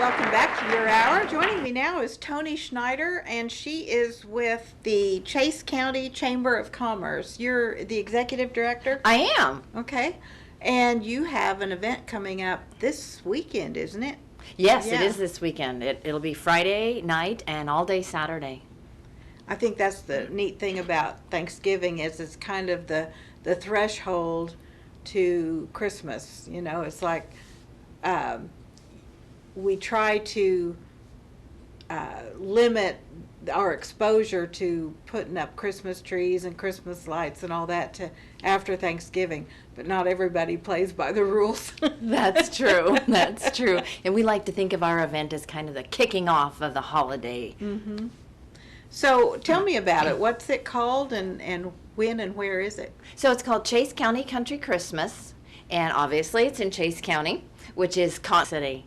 welcome back to Your Hour. Joining me now is Toni Schneider, and she is with the Chase County Chamber of Commerce. You're the executive director? I am. Okay. And you have an event coming up this weekend, isn't it? Yes, Yeah. it is this weekend. It'll be Friday night and all day Saturday. I think that's the neat thing about Thanksgiving is it's kind of the threshold to Christmas. You know, it's like we try to limit our exposure to putting up Christmas trees and Christmas lights and all that to after Thanksgiving, but not everybody plays by the rules. That's true. That's true. And we like to think of our event as kind of the kicking off of the holiday. Mm-hmm. So tell me about it. What's it called, and when and where is it? So it's called Chase County Country Christmas, and obviously it's in Chase County, which is Cottonwood City.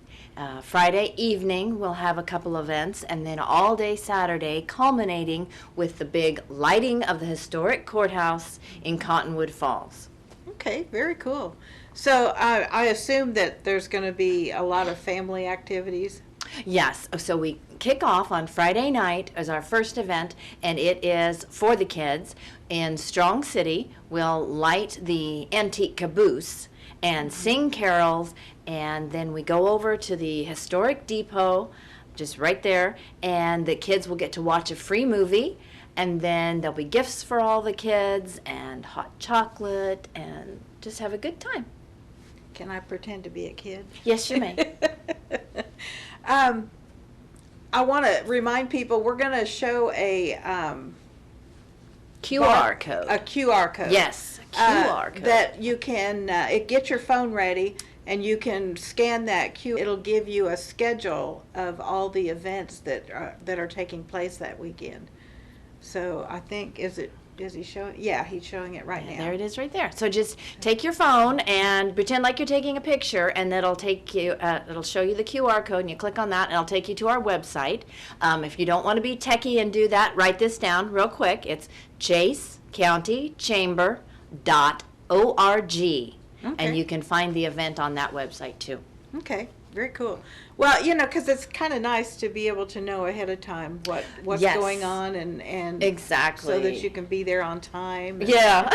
Friday evening we'll have a couple events, and then all day Saturday, culminating with the big lighting of the historic courthouse in Cottonwood Falls. Okay, very cool. So I assume that there's going to be a lot of family activities. Yes, so we kick off on Friday night as our first event, and it is for the kids. In Strong City, we'll light the antique caboose and sing carols, and then we go over to the historic depot, just right there, and the kids will get to watch a free movie, and then there'll be gifts for all the kids, and hot chocolate, and just have a good time. Can I pretend to be a kid? Yes, you may. I want to remind people we're going to show a QR code. A QR code. Yes, a QR code. That you can get your phone ready, and you can scan that QR. It'll give you a schedule of all the events that are taking place that weekend. So I think is he showing? Yeah, he's showing it right now. There it is right there. So just take your phone and pretend like you're taking a picture, and that'll take you, it'll show you the QR code, and you click on that, and it'll take you to our website. If you don't want to be techie and do that, write this down real quick. It's chasecountychamber.org, Okay. and you can find the event on that website too. Okay, very cool. Well, because it's kind of nice to be able to know ahead of time what's Yes. going on and Exactly. so that you can be there on time. Yeah,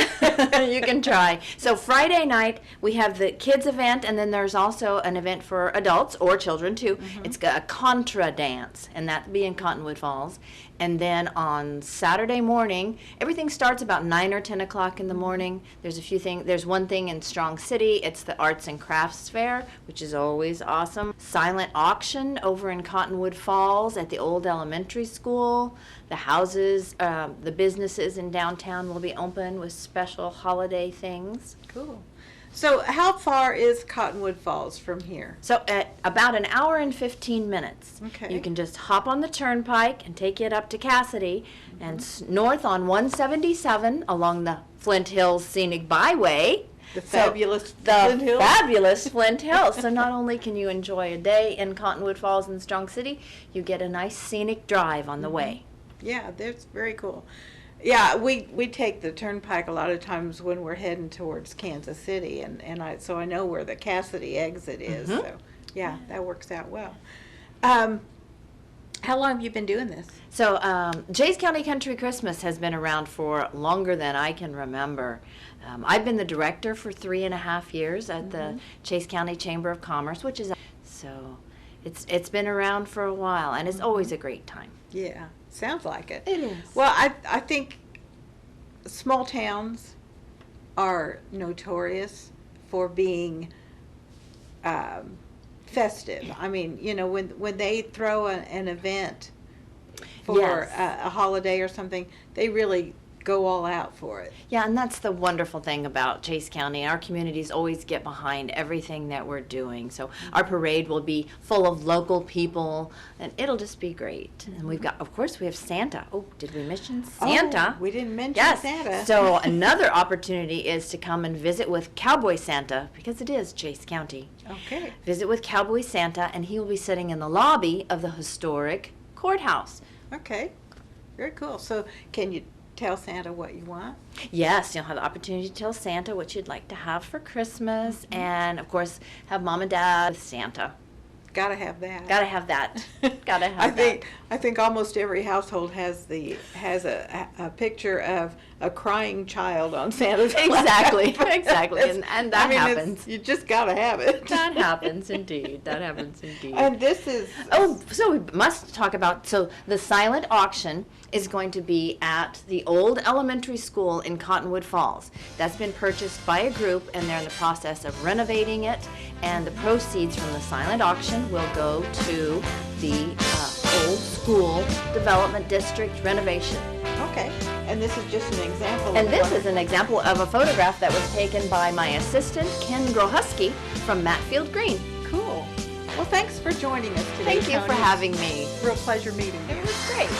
you can try. So Friday night we have the kids event, and then there's also an event for adults or children too. It's a contra dance, and that'll be in Cottonwood Falls. And then on Saturday morning, everything starts about 9 or 10 o'clock in the morning. There's a few things. There's one thing in Strong City. It's the Arts and Crafts Fair, which is always awesome. Silent auction over in Cottonwood Falls at the old elementary school. The houses, the businesses in downtown will be open with special holiday things. Cool. So how far is Cottonwood Falls from here? So at about an hour and 15 minutes, Okay. you can just hop on the turnpike and take it up to Cassidy, and north on 177 along the Flint Hills Scenic Byway. The fabulous The Flint Hills? fabulous Flint Hills. So not only can you enjoy a day in Cottonwood Falls and Strong City, you get a nice scenic drive on the way. Yeah, that's very cool. Yeah, we take the turnpike a lot of times when we're heading towards Kansas City, and I know where the Cassidy exit is. So yeah, that works out well. How long have you been doing this? So Chase County Country Christmas has been around for longer than I can remember. I've been the director for 3.5 years at the Chase County Chamber of Commerce, which is so it's been around for a while, and it's always a great time. Yeah, sounds like it. It is. Well, I think small towns are notorious for being festive. I mean, when they throw an event for Yes. a holiday or something, they really go all out for it. Yeah, and that's the wonderful thing about Chase County. Our communities always get behind everything that we're doing. So our parade will be full of local people, and it'll just be great. And we have Santa. Oh, did we mention Santa? Oh, we didn't mention Yes. Santa. So another opportunity is to come and visit with Cowboy Santa, because it is Chase County. Okay. Visit with Cowboy Santa, and he will be sitting in the lobby of the historic courthouse. Okay. Very cool. So can you tell Santa what you want? Yes, you'll have the opportunity to tell Santa what you'd like to have for Christmas, and of course have Mom and Dad with Santa. Gotta have that. Gotta have that. Gotta have I think almost every household has a picture of a crying child on Santa's lap. Exactly, exactly, and that happens. You just gotta have it. That happens indeed. That happens indeed. And this is So we must talk about, so the silent auction is going to be at the old elementary school in Cottonwood Falls. That's been purchased by a group, and they're in the process of renovating it, and the proceeds from the silent auction will go to the old school development district renovation. okay. And this is just an example. And of this one- is an example of a photograph that was taken by my assistant, Ken Grohusky, from Matfield Green. Cool. Well, thanks for joining us today. Thank you for Toni. having me. Real pleasure meeting you. It was great.